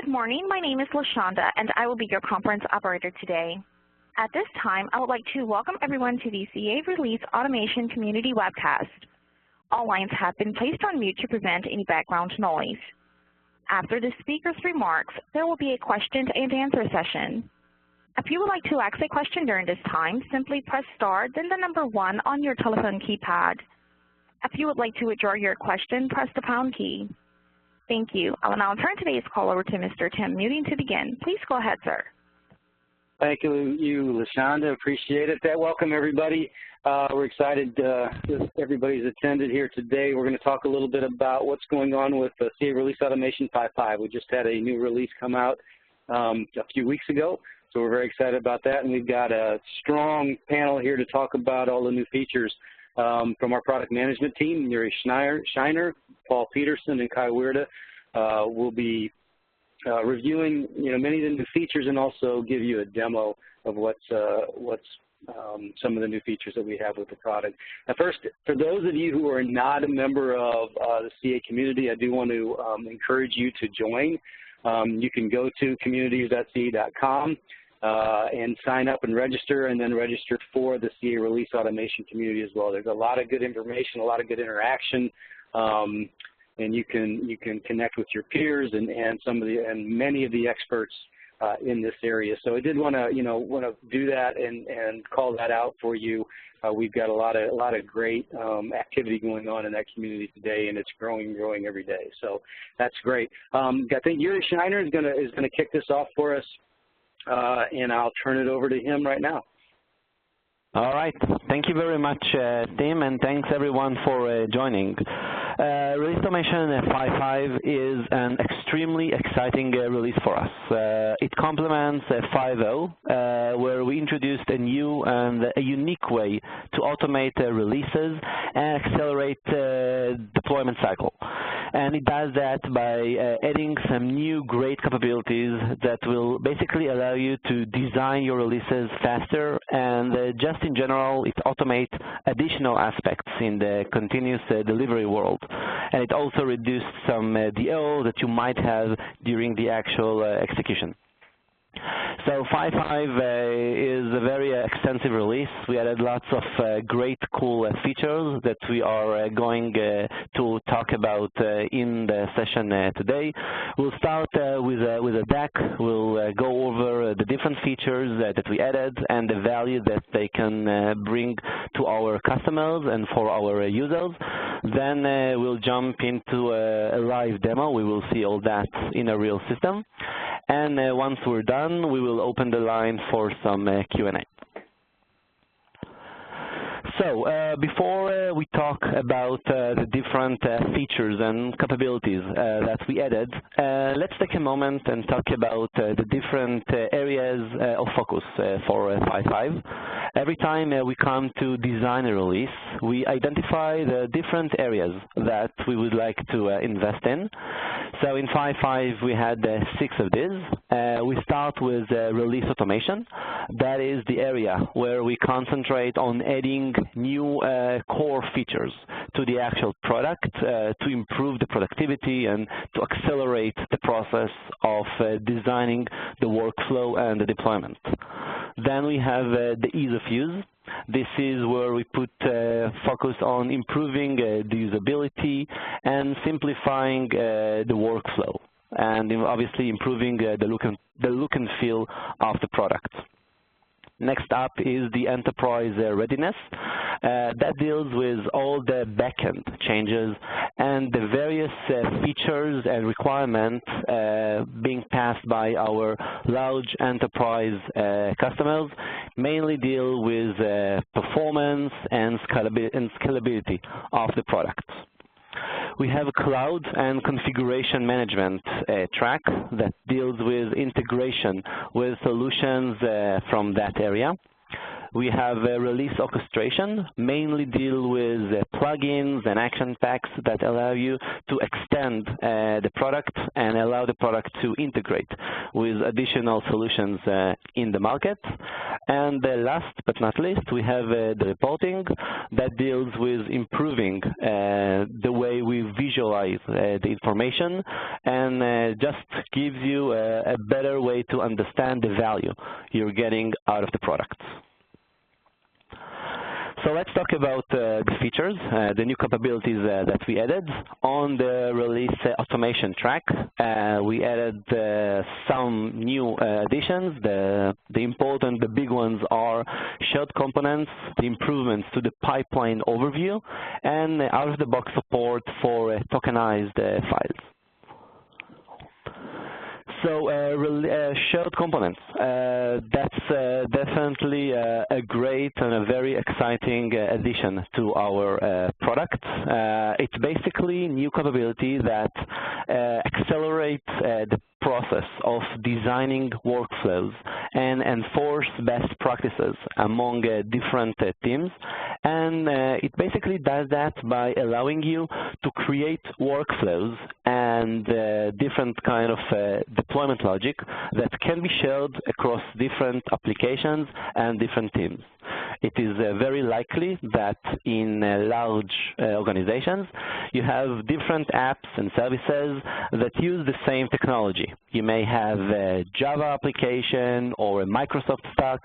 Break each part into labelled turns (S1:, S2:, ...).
S1: Good morning. My name is LaShonda, and I will be your conference operator today. At this time, I would like to welcome everyone to the CA Release Automation Community Webcast. All lines have been placed on mute to prevent any background noise. After the speaker's remarks, there will be a question and answer session. If you would like to ask a question during this time, simply press star, then the number 1 on your telephone keypad. If you would like to withdraw your question, press the pound key. Thank you. I will now turn today's call over to Mr. Tim Muting to begin. Please go ahead, sir.
S2: Thank you, LaShonda. Appreciate it. Welcome, everybody. We're excited that everybody's attended here today. We're going to talk a little bit about what's going on with CA Release Automation 5.5. We just had a new release come out a few weeks ago, so we're very excited about that. And we've got a strong panel here to talk about all the new features from our product management team. Yuri Shiner, Paul Peterson, and Kai Weirda will be reviewing, many of the new features and also give you a demo of what's some of the new features that we have with the product. Now, first, for those of you who are not a member of the CA community, I do want to encourage you to join. You can go to communities.ca.com and sign up and register, and then register for the CA Release Automation community as well. There's a lot of good information, a lot of good interaction. And you can connect with your peers and many of the experts in this area. So I did want to do that and call that out for you. We've got a lot of great activity going on in that community today, and it's growing every day. So that's great. I think Yuri Shiner is gonna kick this off for us, and I'll turn it over to him right now.
S3: All right. Thank you very much, Tim, and thanks everyone for joining. Release Automation 5.5 is an extremely exciting release for us. It complements 5.0, where we introduced a new and a unique way to automate releases and accelerate deployment cycle. And it does that by adding some new great capabilities that will basically allow you to design your releases faster, and just in general, it automates additional aspects in the continuous delivery world. And it also reduced some DO that you might have during the actual execution. So 5.5 is a very extensive release. We added lots of great, cool features that we are going to talk about in the session today. We'll start with a deck. We'll go over the different features that we added and the value that they can bring to our customers and for our users. Then we'll jump into a live demo. We will see all that in a real system. And once we're done, we will open the line for some Q&A. So before we talk about the different features and capabilities that we added, let's take a moment and talk about the different areas of focus for 5.5. Every time we come to design a release, we identify the different areas that we would like to invest in. So in 5.5, we had 6 of these. We start with release automation. That is the area where we concentrate on adding new core features to the actual product to improve the productivity and to accelerate the process of designing the workflow and the deployment. Then we have the ease of use. This is where we put focus on improving the usability and simplifying the workflow, and obviously improving the look and feel of the product. Next up is the enterprise readiness. That deals with all the backend changes and the various features and requirements being passed by our large enterprise customers, mainly deal with performance and scalability of the products. We have a cloud and configuration management track that deals with integration with solutions from that area. We have release orchestration, mainly deal with plugins and action packs that allow you to extend the product and allow the product to integrate with additional solutions in the market. And last but not least, we have the reporting that deals with improving the way we visualize the information and just gives you a better way to understand the value you're getting out of the product. So let's talk about the features, the new capabilities that we added. On the release automation track, we added some new additions. The big ones are shared components, the improvements to the pipeline overview, and out-of-the-box support for tokenized files. So shared components, that's definitely a great and a very exciting addition to our product. It's basically new capability that accelerates the process of designing workflows and enforce best practices among different teams. And it basically does that by allowing you to create workflows and different kind of deployment logic that can be shared across different applications and different teams. It is very likely that in large organizations, you have different apps and services that use the same technology. You may have a Java application or a Microsoft stack,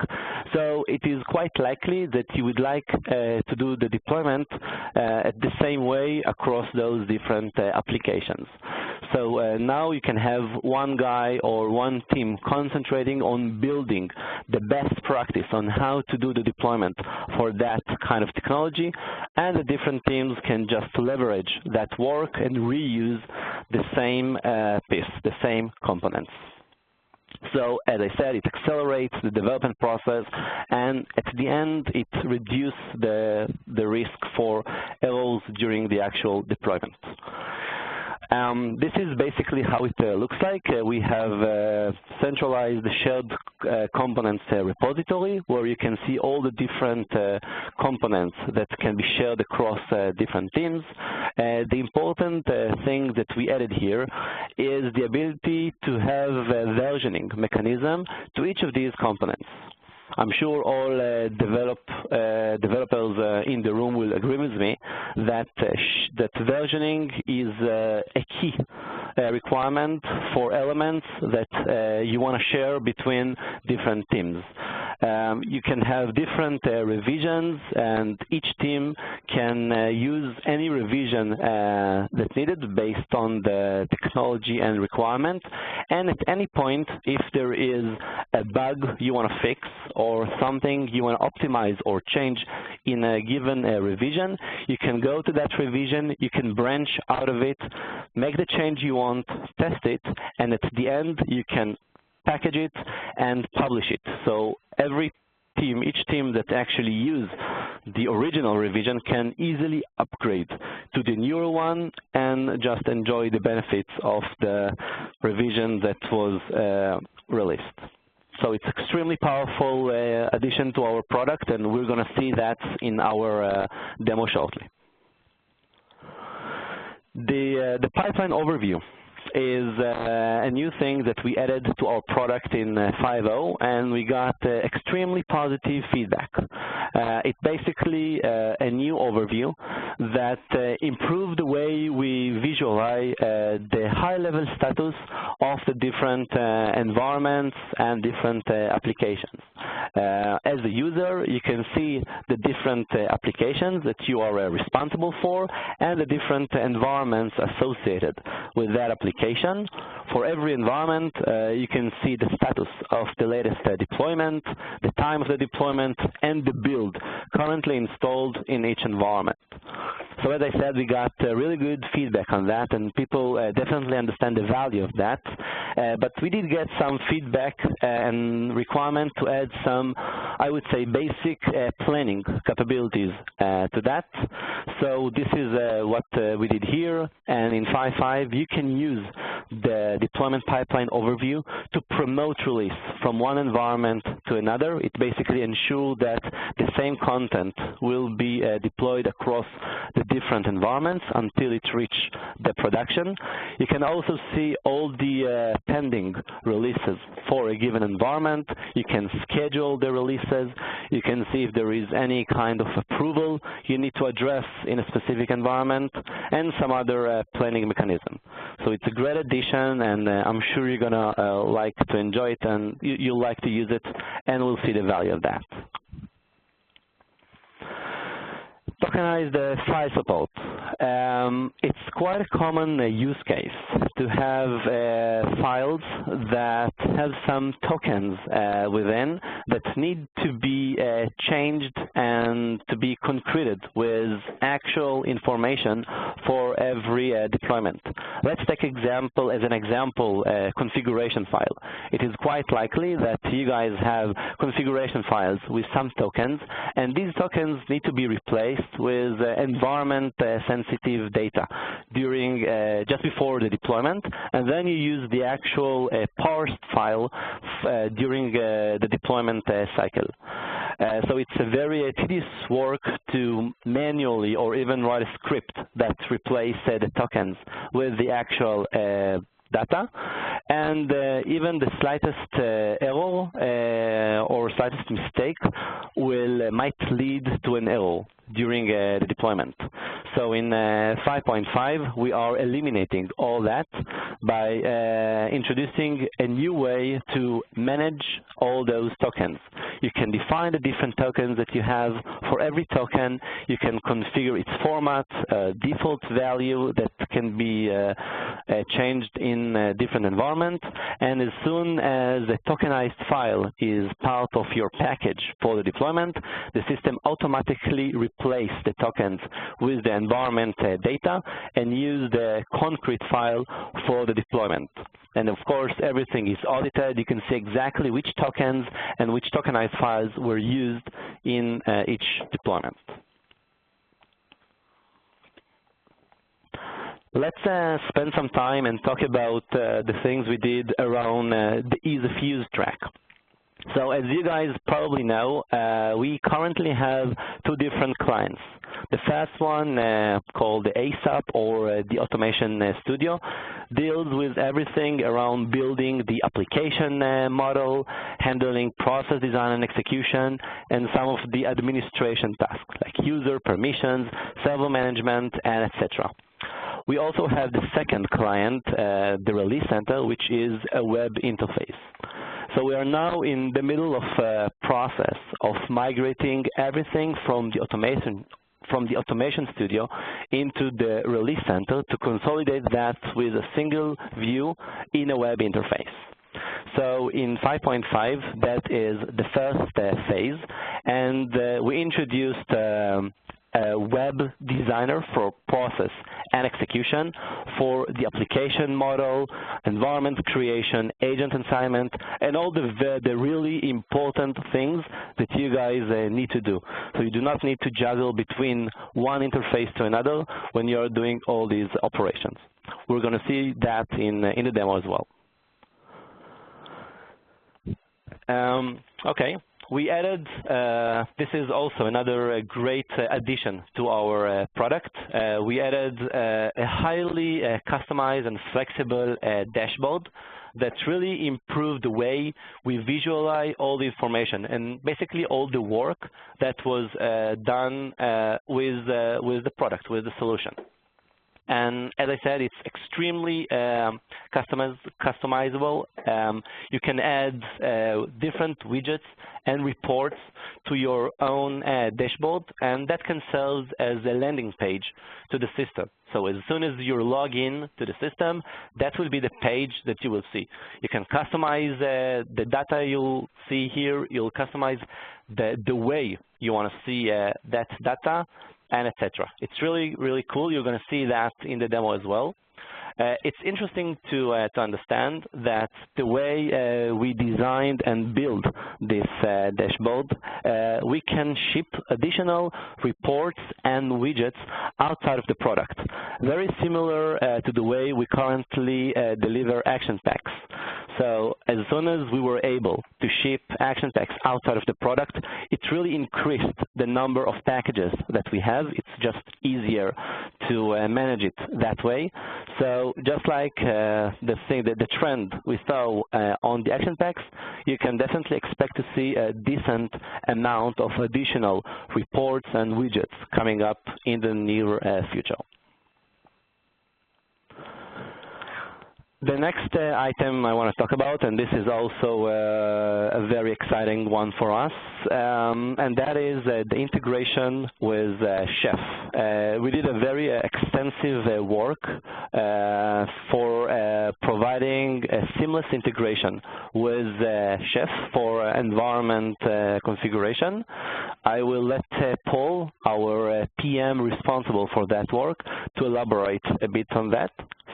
S3: so it is quite likely that you would like to do the deployment at the same way across those different applications. So now you can have one guy or one team concentrating on building the best practice on how to do the deployment for that kind of technology, and the different teams can just leverage that work and reuse the same piece, the same components. So as I said, it accelerates the development process, and at the end, it reduces the risk for errors during the actual deployment. This is basically how it looks like. We have centralized the shared components repository where you can see all the different components that can be shared across different teams. The important thing that we added here is the ability to have a versioning mechanism to each of these components. I'm sure all developers in the room will agree with me that that versioning is a key requirement for elements that you want to share between different teams. You can have different revisions, and each team can use any revision that's needed based on the technology and requirement. And at any point, if there is a bug you want to fix or something you want to optimize or change in a given revision, you can go to that revision, you can branch out of it, make the change you want, test it, and at the end, you can package it and publish it. So every team, each team that actually use the original revision can easily upgrade to the newer one and just enjoy the benefits of the revision that was released. So it's extremely powerful addition to our product, and we're going to see that in our demo shortly. The pipeline overview is a new thing that we added to our product in 5.0, and we got extremely positive feedback. It's basically a new overview that improved the way we visualize the high-level status of the different environments and different applications. As a user, you can see the different applications that you are responsible for and the different environments associated with that application. For every environment, you can see the status of the latest deployment, the time of the deployment, and the build currently installed in each environment. So as I said, we got really good feedback on that, and people definitely understand the value of that. But we did get some feedback and requirement to add some, I would say, basic planning capabilities to that. So this is what we did here, and in 5.5 you can use the deployment pipeline overview to promote release from one environment to another. It basically ensures that the same content will be deployed across the different environments until it reaches the production. You can also see all the pending releases for a given environment. You can schedule the releases. You can see if there is any kind of approval you need to address in a specific environment, and some other planning mechanism. So it's a great addition, and I'm sure you're going to like to enjoy it, and you'll like to use it, and we'll see the value of that. Tokenized file support. It's quite a common use case to have files that have some tokens within that need to be changed and to be concreted with actual information for every deployment. Let's take as an example a configuration file. It is quite likely that you guys have configuration files with some tokens, and these tokens need to be replaced with environment-sensitive data during just before the deployment, and then you use the actual parsed file during the deployment cycle. So it's a very tedious work to manually or even write a script that replaces the tokens with the actual data, and even the slightest error or slightest mistake might lead to an error during the deployment. So in 5.5, we are eliminating all that by introducing a new way to manage all those tokens. You can define the different tokens that you have. For every token, you can configure its format, default value that can be changed in different environments, and as soon as the tokenized file is part of your package for the deployment, the system automatically replaces the tokens with the environment data and use the concrete file for the deployment. And of course, everything is audited. You can see exactly which tokens and which tokenized files were used in each deployment. Let's spend some time and talk about the things we did around the ease of use track. So as you guys probably know, we currently have two different clients. The first one, called the ASAP, or the Automation Studio, deals with everything around building the application model, handling process design and execution, and some of the administration tasks like user permissions, server management, and etc. We also have the second client, the Release Center, which is a web interface. So we are now in the middle of a process of migrating everything from the Automation Studio into the Release Center to consolidate that with a single view in a web interface. So in 5.5, that is the first phase, and we introduced a web designer for process and execution for the application model, environment creation, agent assignment, and all the really important things that you guys need to do. So you do not need to juggle between one interface to another when you're doing all these operations. We're going to see that in the demo as well. Okay. We added, this is also another great addition to our product. We added a highly customized and flexible dashboard that really improved the way we visualize all the information and basically all the work that was done with the product, with the solution. And as I said, it's extremely customizable. You can add different widgets and reports to your own dashboard, and that can serve as a landing page to the system. So as soon as you log in to the system, that will be the page that you will see. You can customize the data you'll see here. You'll customize the way you want to see that data, and etc. It's really, really cool. You're going to see that in the demo as well. It's interesting to understand that the way we designed and built this dashboard, we can ship additional reports and widgets outside of the product, very similar to the way we currently deliver action packs. So as soon as we were able to ship action packs outside of the product, it really increased the number of packages that we have. It's just easier to manage it that way. So just like the trend we saw on the action packs, you can definitely expect to see a decent amount of additional reports and widgets coming up in the near future. The next item I want to talk about, and this is also a very exciting one for us, and that is the integration with Chef. We did a very extensive work for providing a seamless integration with Chef for environment configuration. I will let Paul, our PM responsible for that work, to elaborate a bit on that.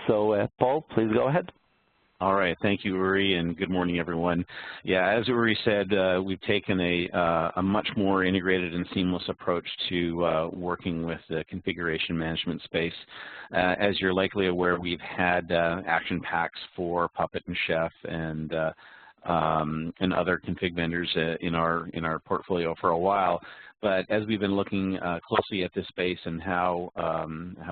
S3: So, Paul, please go ahead.
S4: All right, thank you, Uri, and good morning, everyone. Yeah, as Uri said, we've taken a much more integrated and seamless approach to working with the configuration management space. As you're likely aware, we've had action packs for Puppet and Chef and other config vendors in our portfolio for a while. But as we've been looking closely at this space and how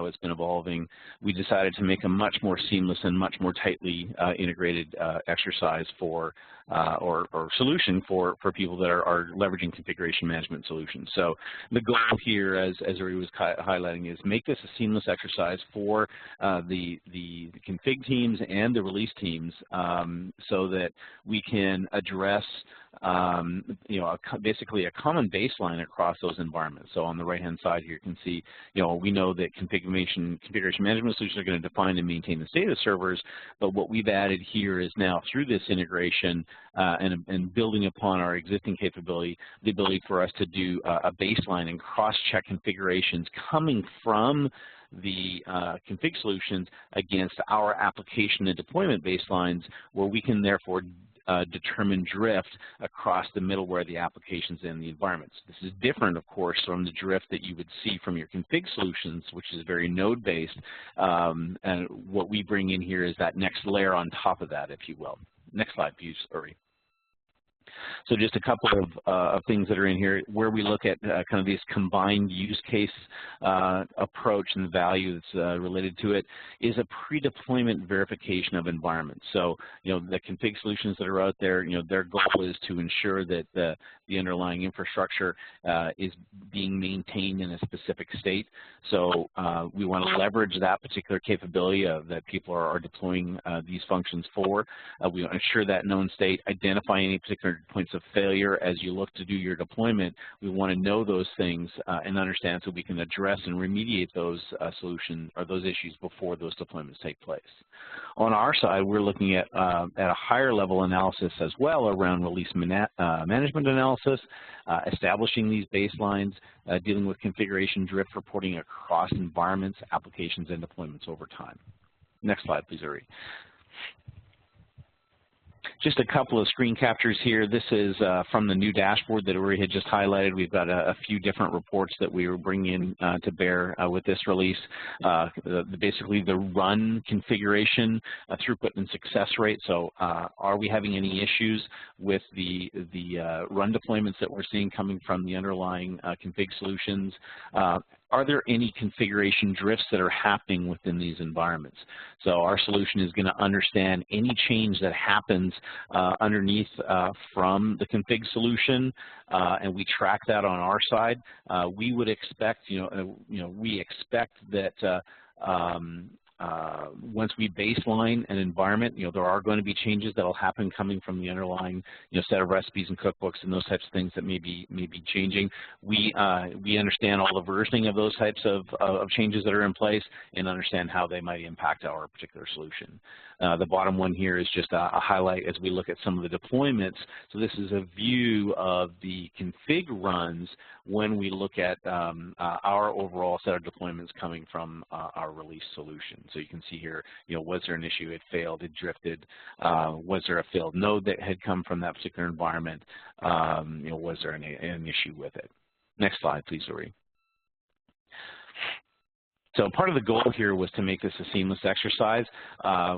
S4: it's been evolving, we decided to make a much more seamless and much more tightly integrated exercise for or solution for people that are leveraging configuration management solutions. So the goal here, as Uri was highlighting, is make this a seamless exercise for the config teams and the release teams, so that we can address basically a common baseline across those environments. So on the right-hand side here, you can see, we know that configuration management solutions are going to define and maintain the state of servers, but what we've added here is now through this integration and building upon our existing capability, the ability for us to do a baseline and cross-check configurations coming from the config solutions against our application and deployment baselines, where we can therefore determine drift across the middleware, the applications, and the environments. This is different, of course, from the drift that you would see from your config solutions, which is very node-based. And what we bring in here is that next layer on top of that, if you will. Next slide, please, Uri. So just a couple of things that are in here where we look at kind of this combined use case approach and the value that's related to it is a pre-deployment verification of environments. So, the config solutions that are out there, their goal is to ensure that the underlying infrastructure is being maintained in a specific state. So we want to leverage that particular capability that people are deploying these functions for. We want to ensure that known state, identify any particular points of failure as you look to do your deployment. We want to know those things and understand so we can address and remediate those solutions or those issues before those deployments take place. On our side, we're looking at a higher level analysis as well around release management analysis, establishing these baselines, dealing with configuration drift reporting across environments, applications, and deployments over time. Next slide, please, Uri. Just a couple of screen captures here. This is from the new dashboard that Uri had just highlighted. We've got a few different reports that we were bringing in to bear with this release. Basically, the run configuration, throughput, and success rate. So are we having any issues with the run deployments that we're seeing coming from the underlying config solutions? Are there any configuration drifts that are happening within these environments? So our solution is going to understand any change that happens underneath from the config solution, and we track that on our side. We would expect, we expect that once we baseline an environment, there are going to be changes that will happen coming from the underlying, set of recipes and cookbooks and those types of things that may be changing. We understand all the versioning of those types of changes that are in place and understand how they might impact our particular solution. The bottom one here is just a highlight as we look at some of the deployments. So this is a view of the config runs when we look at our overall set of deployments coming from our release solution. So you can see here, was there an issue? It failed, it drifted. Was there a failed node that had come from that particular environment? Was there an issue with it? Next slide, please, Uri. So part of the goal here was to make this a seamless exercise.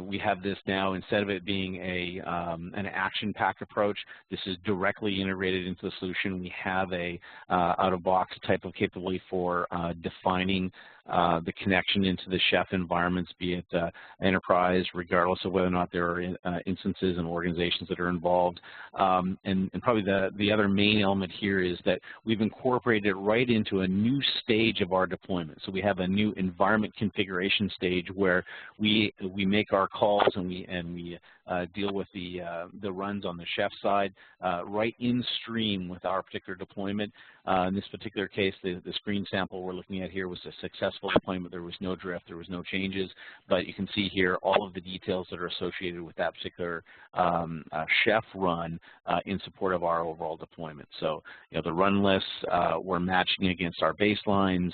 S4: We have this now, instead of it being an action-packed approach, this is directly integrated into the solution. We have a out-of-box type of capability for defining the connection into the Chef environments, be it enterprise, regardless of whether or not there are instances and organizations that are involved. And probably the other main element here is that we've incorporated it right into a new stage of our deployment. So we have a new environment configuration stage where we make our calls and we deal with the runs on the Chef side right in stream with our particular deployment. In this particular case, the screen sample we're looking at here was a successful deployment. There was no drift, there was no changes, but you can see here all of the details that are associated with that particular Chef run in support of our overall deployment. So, the run lists were matching against our baselines.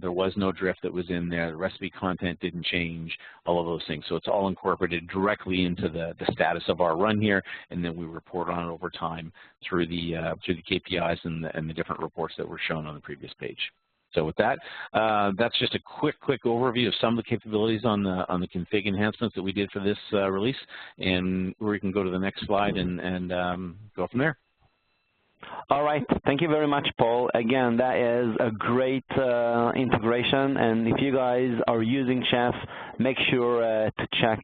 S4: There was no drift that was in there. The recipe content didn't change, all of those things. So it's all incorporated directly into the status of our run here, and then we report on it over time through the KPIs and the different reports that were shown on the previous page. So with that, that's just a quick overview of some of the capabilities on the config enhancements that we did for this release, and we can go to the next slide and go from there.
S3: All right, thank you very much, Paul. Again, that is a great integration, and if you guys are using Chef, make sure to check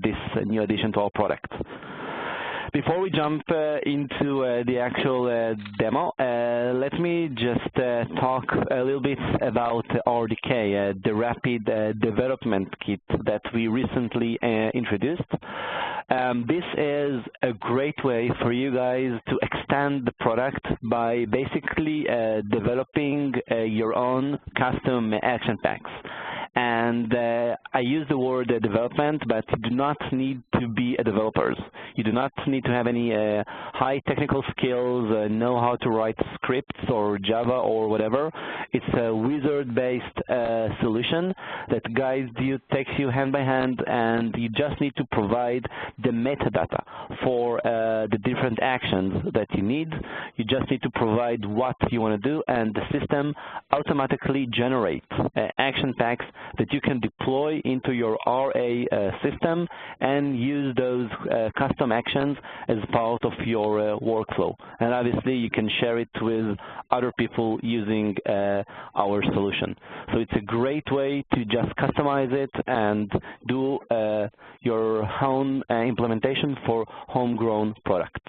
S3: this new addition to our product. Before we jump into the actual demo, let me just talk a little bit about RDK, the Rapid Development Kit that we recently introduced. This is a great way for you guys to extend the product by basically developing your own custom action packs. And I use the word development, but you do not need to be a developer. You do not need to have any high technical skills, know how to write scripts or Java or whatever. It's a wizard-based solution that guides you, takes you hand by hand, and you just need to provide the metadata for the different actions that you need. You just need to provide what you want to do, and the system automatically generates action packs that you can deploy into your RA system and use those custom actions as part of your workflow. And obviously, you can share it with other people using our solution. So it's a great way to just customize it and do your own implementation for homegrown products.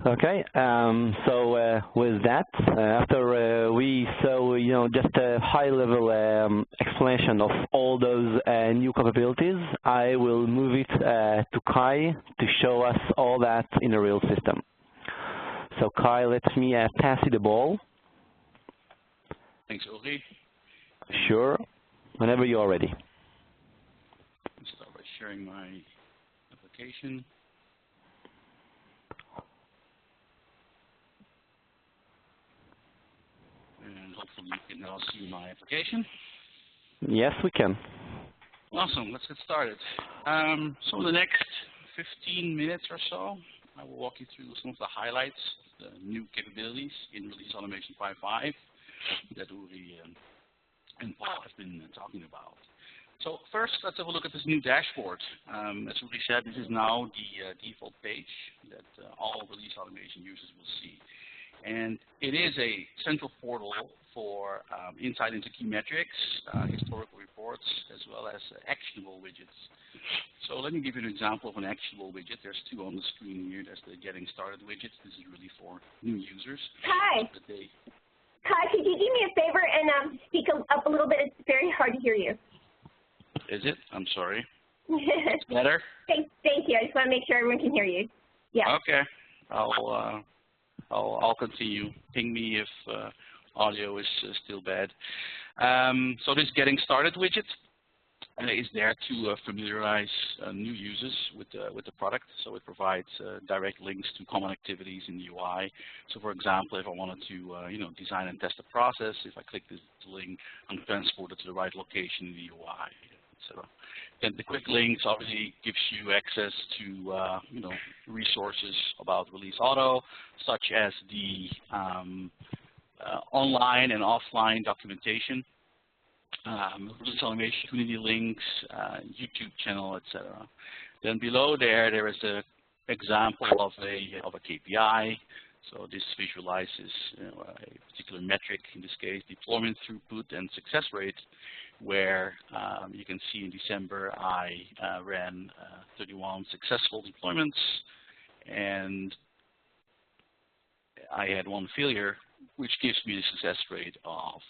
S3: Okay, so with that, after we saw, just a high-level explanation of all those new capabilities, I will move it to Kai to show us all that in a real system. So Kai, let me pass you the ball.
S5: Thanks, Uri.
S3: Sure, whenever you are ready.
S5: Let's start by sharing my application. And hopefully you can now see my application.
S3: Yes, we can.
S5: Awesome, let's get started. So in the next 15 minutes or so, I will walk you through some of the highlights, the new capabilities in Release Automation 5.5 that Uri and Paul have been talking about. So first, let's have a look at this new dashboard. As Uri said, this is now the default page that all Release Automation users will see. And it is a central portal for insight into key metrics, historical reports, as well as actionable widgets. So let me give you an example of an actionable widget. There's two on the screen here. There's the Getting Started widget. This is really for new users.
S6: Hi. Kai, could you do me a favor and speak up a little bit? It's very hard to hear you.
S5: Is it? I'm sorry. It's better?
S6: Thank you. I just want to make sure everyone can hear you. Yeah.
S5: Okay. I'll continue. Ping me if audio is still bad. So this Getting Started widget is there to familiarize new users with the product. So it provides direct links to common activities in the UI. So for example, if I wanted to design and test a process, if I click this link, I'm transported to the right location in the UI, etc. Then the quick links obviously gives you access to resources about Release Auto, such as the online and offline documentation, Release Automation community links, YouTube channel, etc. Then below there is an example of a KPI. So this visualizes a particular metric, in this case deployment throughput and success rate, where you can see in December I ran 31 successful deployments and I had one failure, which gives me the success rate of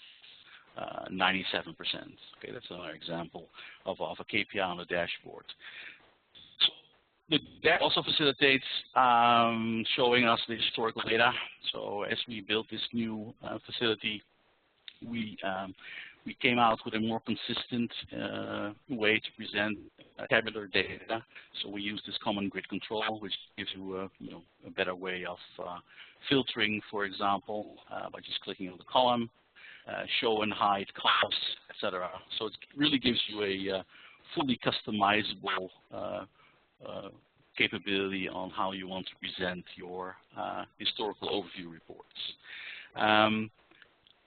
S5: 97%. Okay, that's another example of a KPI on the dashboard. That also facilitates showing us the historical data. So as we built this new facility, we came out with a more consistent way to present tabular data. So we use this common grid control, which gives you a better way of filtering, for example, by just clicking on the column, show and hide columns, etc. So it really gives you a fully customizable capability on how you want to present your historical overview reports.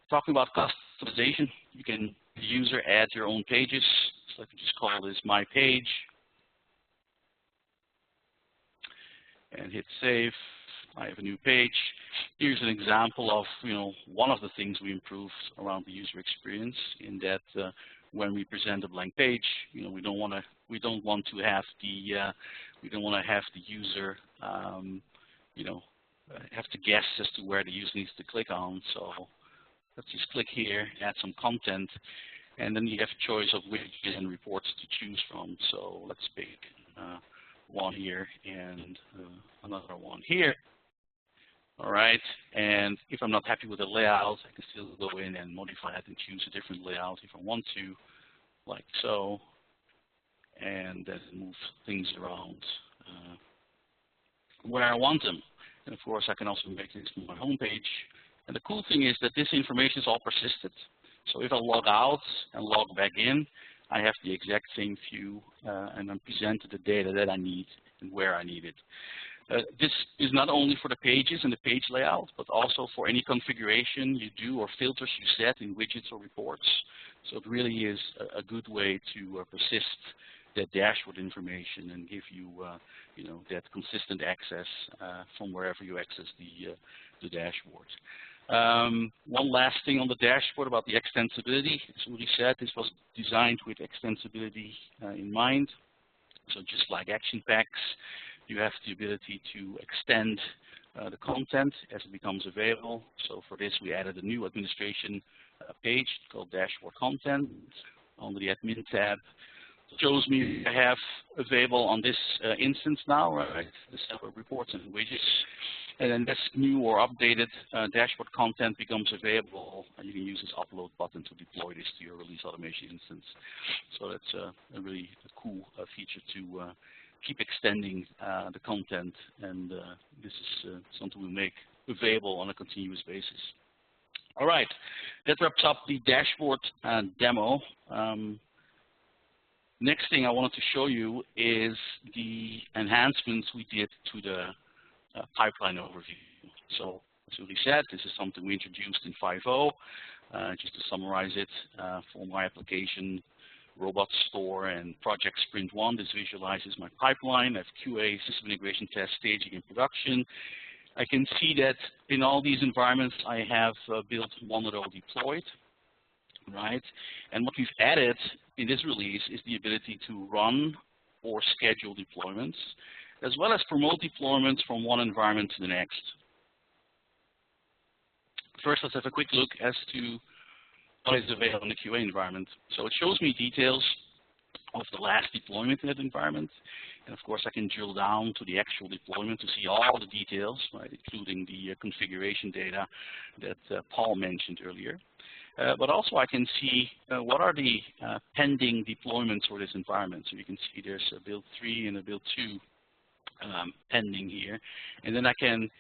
S5: Talking about customization, the user add your own pages. So I can just call this My Page and hit Save. I have a new page. Here's an example of one of the things we improved around the user experience, in that when we present a blank page, we don't want to have the user have to guess as to where the user needs to click on. So let's just click here, add some content, and then you have a choice of widgets and reports to choose from. So let's pick one here and another one here. All right, and if I'm not happy with the layout, I can still go in and modify it and choose a different layout if I want to, like so, and then move things around where I want them. And of course, I can also make this my home page. And the cool thing is that this information is all persisted. So if I log out and log back in, I have the exact same view, and I'm presented the data that I need and where I need it. This is not only for the pages and the page layout, but also for any configuration you do or filters you set in widgets or reports. So it really is a good way to persist that dashboard information and give you, that consistent access from wherever you access the dashboard. One last thing on the dashboard about the extensibility. As Uri said, this was designed with extensibility in mind. So just like action packs, you have the ability to extend the content as it becomes available. So for this, we added a new administration page called Dashboard Content under the Admin tab. It shows me I have available on this instance now, right? The separate reports and widgets. And then this new or updated dashboard content becomes available, and you can use this upload button to deploy this to your Release Automation instance. So that's a really cool feature to keep extending the content, and this is something we make available on a continuous basis. All right, that wraps up the dashboard demo. Next thing I wanted to show you is the enhancements we did to the pipeline overview. So as Uri said, this is something we introduced in 5.0. Just to summarize it, for my application, Robot Store and Project Sprint 1, this visualizes my pipeline. I have QA, system integration, test, staging, and production. I can see that in all these environments, I have built Monero deployed, right? And what we've added in this release is the ability to run or schedule deployments, as well as promote deployments from one environment to the next. First, let's have a quick look as to what is available in the QA environment. So it shows me details of the last deployment in that environment. And of course, I can drill down to the actual deployment to see all the details, right, including the configuration data that Paul mentioned earlier. But also I can see what are the pending deployments for this environment. So you can see there's a build 3 and a build 2 pending here. And then I can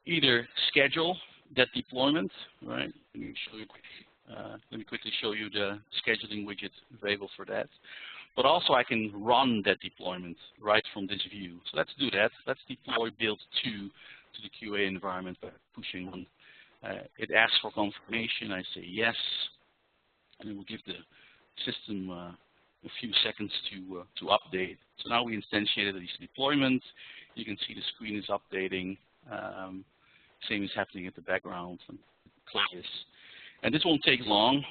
S5: either schedule that deployment, right? Let me show you let me quickly show you the scheduling widget available for that. But also I can run that deployment right from this view. So let's do that. Let's deploy build 2 to the QA environment by pushing on. It asks for confirmation. I say yes, and it will give the system a few seconds to update. So now we instantiated this deployment. You can see the screen is updating. Same is happening at the background. Click this. And this won't take long.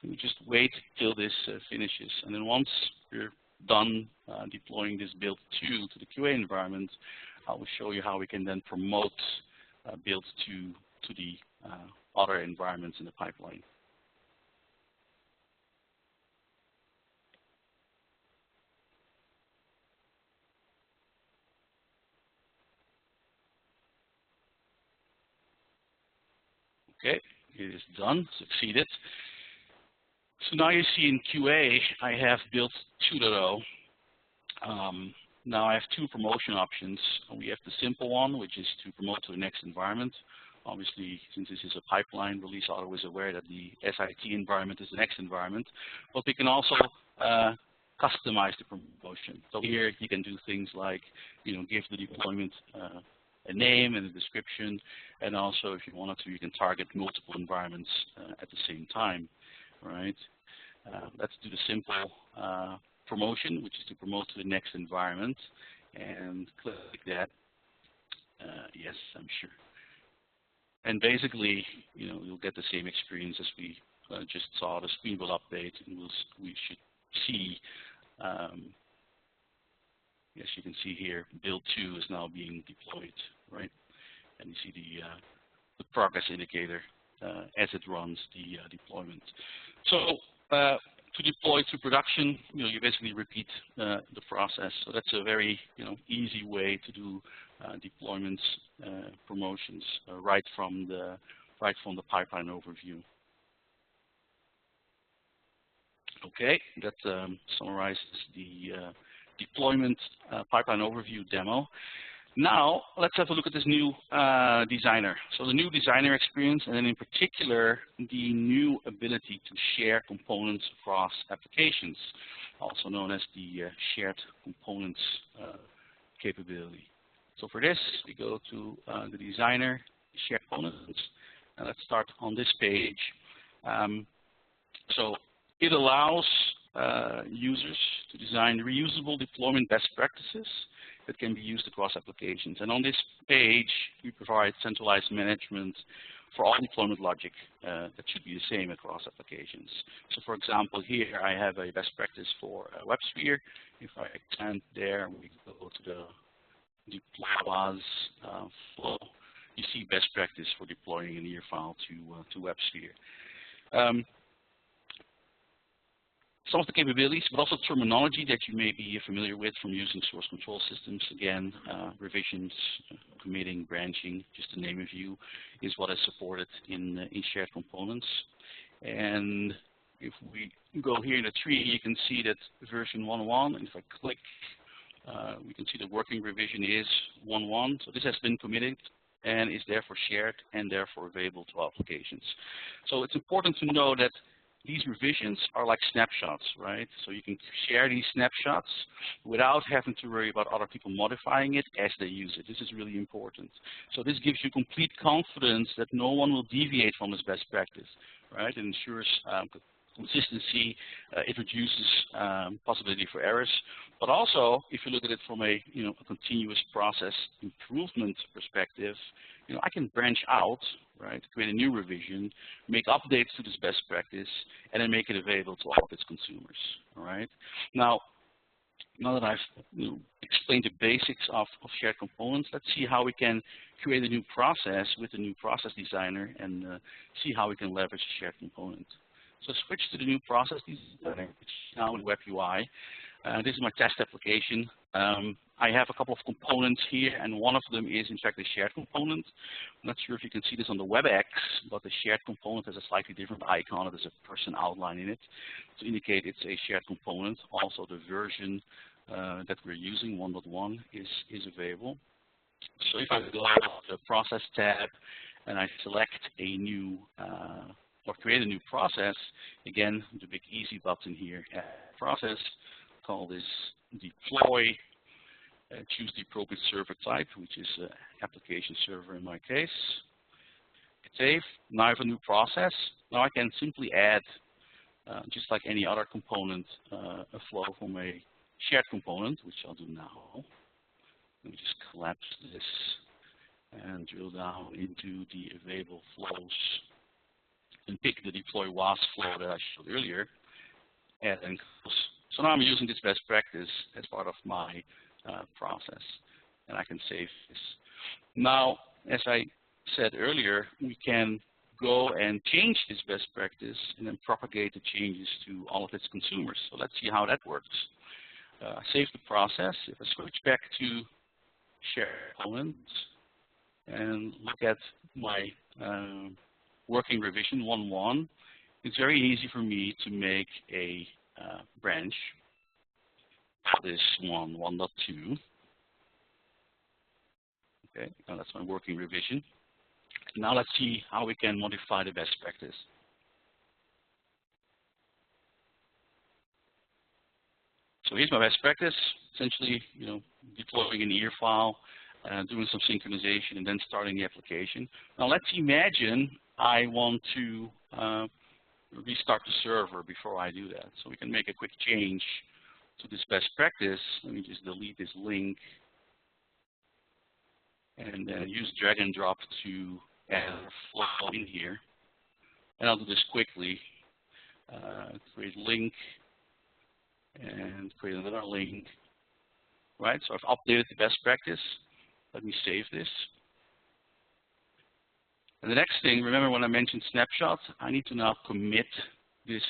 S5: We just wait till this finishes. And then once we're done deploying this build 2 to the QA environment, I will show you how we can then promote build 2 to the other environments in the pipeline. Okay, it is done, succeeded. So now you see in QA, I have build 2.0. Now I have 2 promotion options. We have the simple one, which is to promote to the next environment. Obviously, since this is a pipeline, release auto is aware that the SIT environment is the next environment. But we can also customize the promotion. So here you can do things like, give the deployment a name and a description, and also if you wanted to, you can target multiple environments at the same time, right? Let's do the simple promotion, which is to promote to the next environment, and click that. Yes, I'm sure. And basically, you'll get the same experience as we just saw. The screen will update, and we should see. Yes, you can see here, build 2 is now being deployed, right? And you see the progress indicator as it runs the deployment. So to deploy to production, you basically repeat the process. So that's a very easy way to do deployments, promotions right from the pipeline overview. Okay, that summarizes the deployment pipeline overview demo. Now let's have a look at this new designer. So the new designer experience, and then in particular the new ability to share components across applications, also known as the shared components capability. So for this, we go to the designer, share components, and let's start on this page. So it allows users to design reusable deployment best practices that can be used across applications. And on this page, we provide centralized management for all deployment logic that should be the same across applications. So for example, here I have a best practice for WebSphere. If I expand there, we go to the deploy flow. You see best practice for deploying an EAR file to WebSphere. Some of the capabilities, but also terminology that you may be familiar with from using source control systems. Again, revisions, committing, branching, just to name a few, is what is supported in shared components. And if we go here in the tree, you can see that version 1.1, and if I click, we can see the working revision is 1.1. So this has been committed and is therefore shared and therefore available to applications. So it's important to know that these revisions are like snapshots, right? So you can share these snapshots without having to worry about other people modifying it as they use it. This is really important. So this gives you complete confidence that no one will deviate from this best practice, right? It ensures consistency. It reduces possibility for errors. But also, if you look at it from a continuous process improvement perspective, I can branch out, right, create a new revision, make updates to this best practice, and then make it available to all of its consumers. All right. Now that I've explained the basics of shared components, let's see how we can create a new process with the new process designer and see how we can leverage a shared component. So switch to the new process designer, which is now in Web UI. This is my test application. I have a couple of components here, and one of them is in fact a shared component. I'm not sure if you can see this on the WebEx, but the shared component has a slightly different icon. There's a person outline in it to indicate it's a shared component. Also, the version that we're using, 1.1, is available. So if I go out of the Process tab and I select a new or create a new process, again, the big easy button here, add process, call this deploy. Choose the appropriate server type, which is application server in my case. Hit save. Now I have a new process. Now I can simply add, just like any other component, a flow from a shared component, which I'll do now. Let me just collapse this and drill down into the available flows and pick the deploy WAS flow that I showed earlier. Add and close. So now I'm using this best practice as part of my process, and I can save this. Now, as I said earlier, we can go and change this best practice and then propagate the changes to all of its consumers. So let's see how that works. Save the process. If I switch back to share components and look at my working revision 1.1, it's very easy for me to make a branch. This 1.2. Okay, now that's my working revision. Now let's see how we can modify the best practice. So here's my best practice, essentially, deploying an EAR file, doing some synchronization, and then starting the application. Now let's imagine I want to restart the server before I do that. So we can make a quick change to this best practice. Let me just delete this link and then use drag and drop to add a flow in here. And I'll do this quickly. Create link and create another link. Right, so I've updated the best practice. Let me save this. And the next thing, remember when I mentioned snapshot, I need to now commit this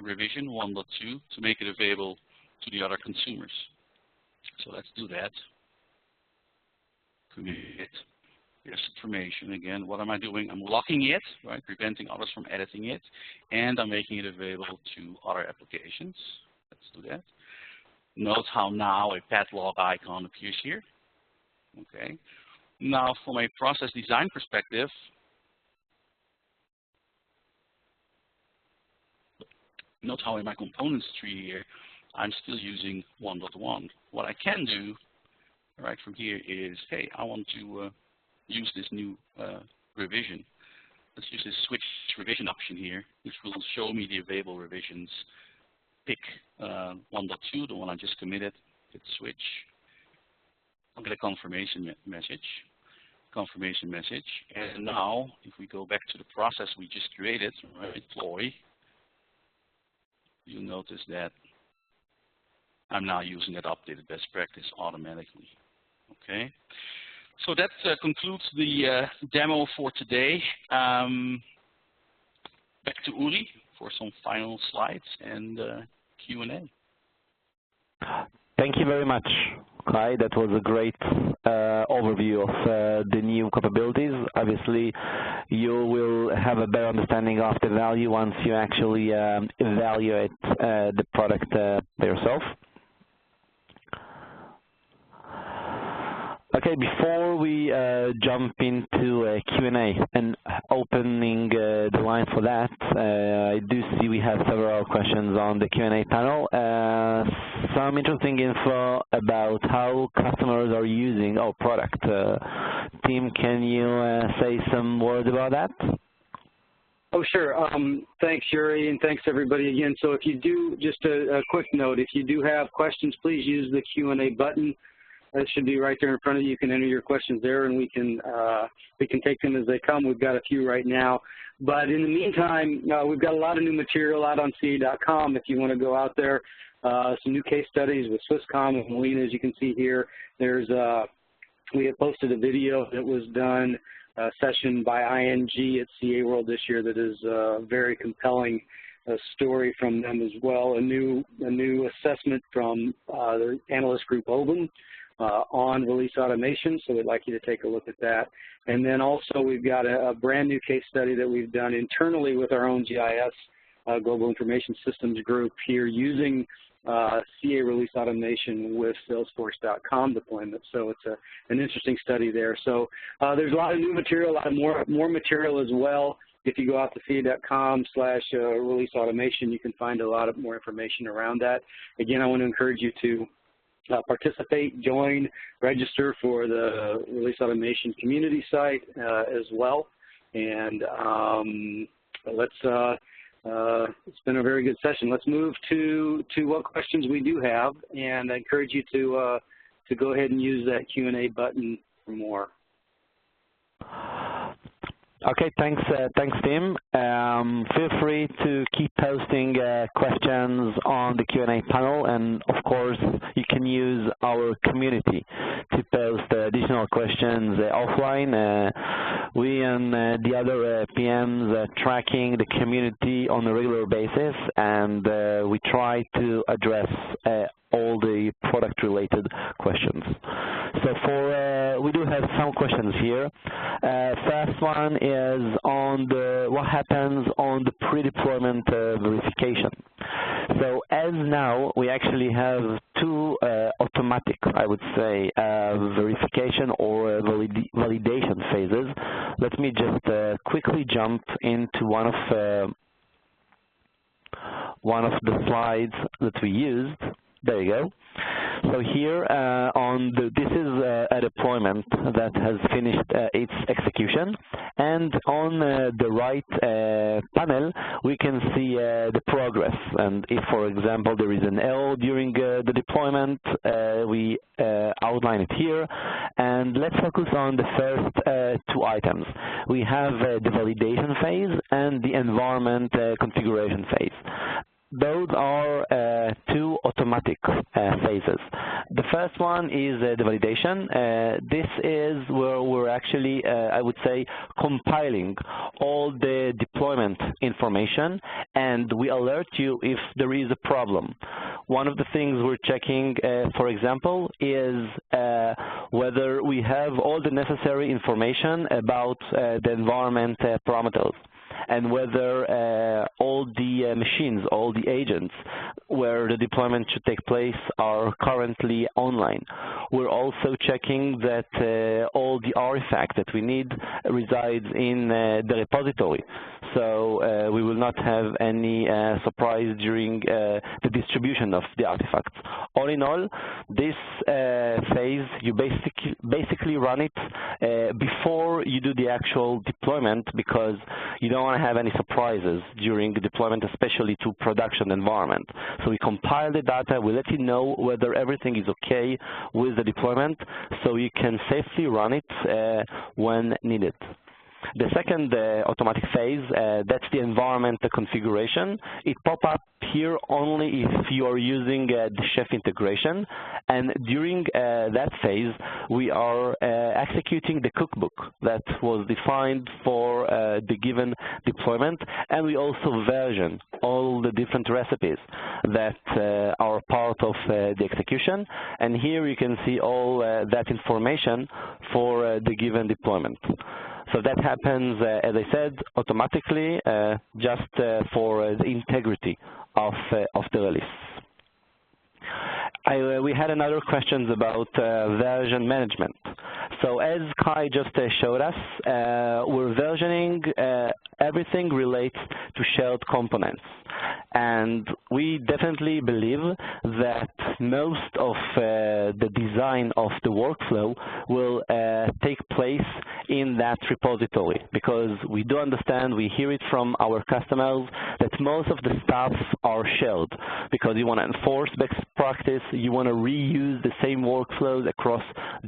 S5: revision 1.2 to make it available to the other consumers. So let's do that. Commit. Here's information again. What am I doing? I'm locking it, right, preventing others from editing it, and I'm making it available to other applications. Let's do that. Note how now a path log icon appears here. Okay. Now, from a process design perspective, note how in my components tree here, I'm still using 1.1. What I can do, right from here is, hey, I want to use this new revision. Let's use this switch revision option here, which will show me the available revisions. Pick 1.2, the one I just committed, hit switch. I'll get a confirmation message. And now, if we go back to the process we just created, right, deploy, you'll notice that I'm now using that updated best practice automatically. Okay, so that concludes the demo for today. Back to Uri for some final slides and Q&A.
S3: Thank you very much, Kai. That was a great overview of the new capabilities. Obviously, you will have a better understanding of the value once you actually evaluate the product yourself. Okay, before we jump into Q&A and opening the line for that, I do see we have several questions on the Q&A panel. Some interesting info about how customers are using our product. Tim, can you say some words about that?
S2: Oh, sure. Thanks, Yuri, and thanks, everybody, again. So if you do, just a quick note, if you do have questions, please use the Q&A button. That should be right there in front of you. You can enter your questions there, and we can take them as they come. We've got a few right now. But in the meantime, we've got a lot of new material out on CA.com if you want to go out there. Some new case studies with Swisscom and Molina, as you can see here. We have posted a video that was done, a session by ING at CA World this year that is very compelling story from them as well, a new assessment from the analyst group Oben on release automation, so we'd like you to take a look at that. And then also we've got a brand new case study that we've done internally with our own GIS, Global Information Systems group here, using CA release automation with Salesforce.com deployment. So it's an interesting study there. So there's a lot of new material, a lot of more material as well. If you go out to CA.com/release automation, you can find a lot of more information around that. Again, I want to encourage you to participate, join, register for the Release Automation community site as well. And it's been a very good session. Let's move to what questions we do have, and I encourage you to go ahead and use that Q&A button for more.
S3: Okay, thanks, Tim. Feel free to keep posting questions on the Q&A panel, and of course, you can use our community to post additional questions offline. We and the other PMs tracking the community on a regular basis, and we try to address all the product-related questions. So we do have some questions here. First one is on what happens on the pre-deployment verification. So as now, we actually have two automatic, I would say, verification or validation phases. Let me just quickly jump into one of the slides that we used. There you go. So here this is a deployment that has finished its execution, and on the right panel we can see the progress. And if, for example, there is an error during the deployment, we outline it here. And let's focus on the first two items. We have the validation phase and the environment configuration phase. Those are two automatic phases. The first one is the validation. This is where we're actually, I would say, compiling all the deployment information, and we alert you if there is a problem. One of the things we're checking, for example, is whether we have all the necessary information about the environment parameters, and whether all the machines, all the agents where the deployment should take place are currently online. We're also checking that all the artifacts that we need resides in the repository. So we will not have any surprise during the distribution of the artifacts. All in all, this phase, you basically run it before you do the actual deployment, because you don't want to have any surprises during the deployment, especially to production environment. So we compile the data, we let you know whether everything is okay with the deployment, so you can safely run it when needed. The second automatic phase, that's the environment configuration. It pops up here only if you are using the Chef integration. And during that phase, we are executing the cookbook that was defined for the given deployment. And we also version all the different recipes that are part of the execution. And here you can see all that information for the given deployment. So that happens, as I said, automatically, just for the integrity of the release. We had another questions about version management. So as Kai just showed us, we're versioning everything relates to shared components. And we definitely believe that most of the design of the workflow will take place in that repository, because we do understand, we hear it from our customers, that most of the stuff are shared, because you want to enforce best practice, you want to reuse the same workflows across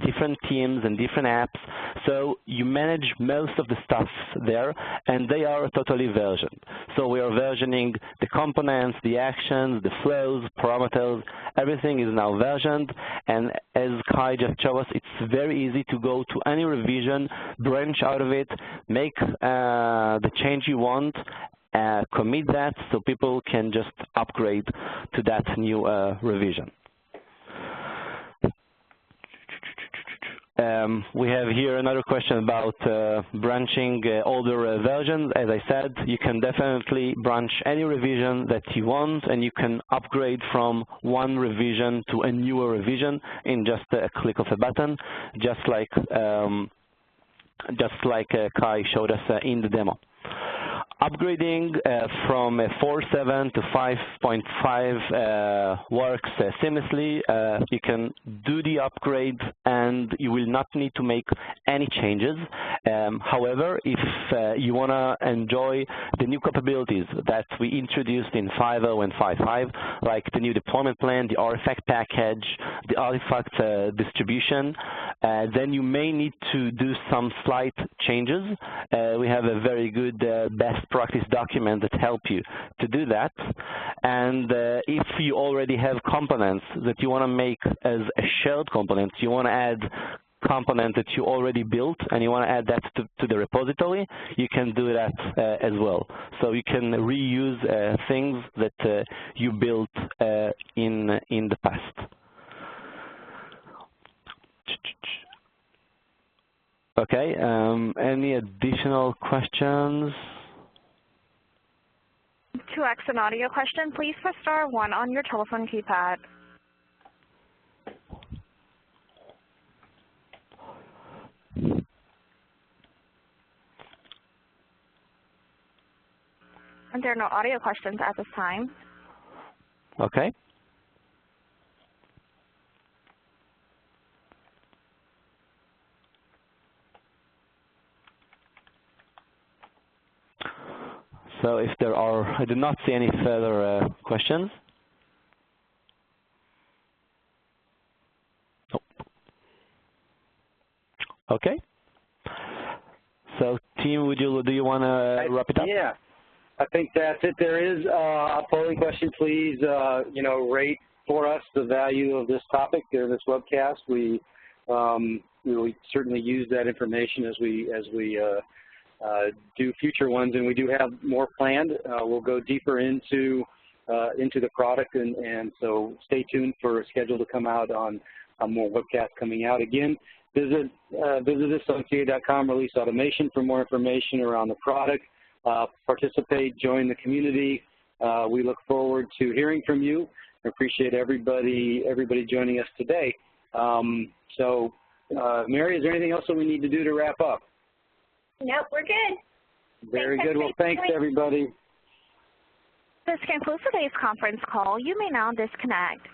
S3: different teams and different apps. So you manage most of the stuff there, and they are totally versioned. So we are versioning the components, the actions, the flows, parameters, everything is now versioned. And as Kai just showed us, it's very easy to go to any revision, branch out of it, make the change you want, commit that so people can just upgrade to that new revision. We have here another question about branching older versions. As I said, you can definitely branch any revision that you want, and you can upgrade from one revision to a newer revision in just a click of a button, just like Kai showed us in the demo. Upgrading from 4.7 to 5.5 works seamlessly. You can do the upgrade and you will not need to make any changes. However, if you want to enjoy the new capabilities that we introduced in 5.0 and 5.5, like the new deployment plan, the artifact package, the artifact distribution, then you may need to do some slight changes. We have a very good best practice document that help you to do that. And if you already have components that you want to make as a shared component, you want to add component that you already built and you want to add that to the repository, you can do that as well. So you can reuse things that you built in the past. Okay, any additional questions?
S1: To ask an audio question, please press *1 on your telephone keypad. And there are no audio questions at this time.
S3: Okay. So if there are, I do not see any further questions. Nope. Okay. So team, do you want to wrap it up?
S2: Yeah, I think that's it. There is a polling question. Please, rate for us the value of this topic or this webcast. We certainly use that information as we do future ones, and we do have more planned. We'll go deeper into the product, and so stay tuned for a schedule to come out on more webcasts coming out. Again, visit us on CA.com, Release Automation, for more information around the product. Participate, join the community. We look forward to hearing from you. I appreciate everybody joining us today. Mary, is there anything else that we need to do to wrap up?
S6: Nope, we're good.
S2: Very good. Well, thanks, everybody.
S1: This concludes today's conference call. You may now disconnect.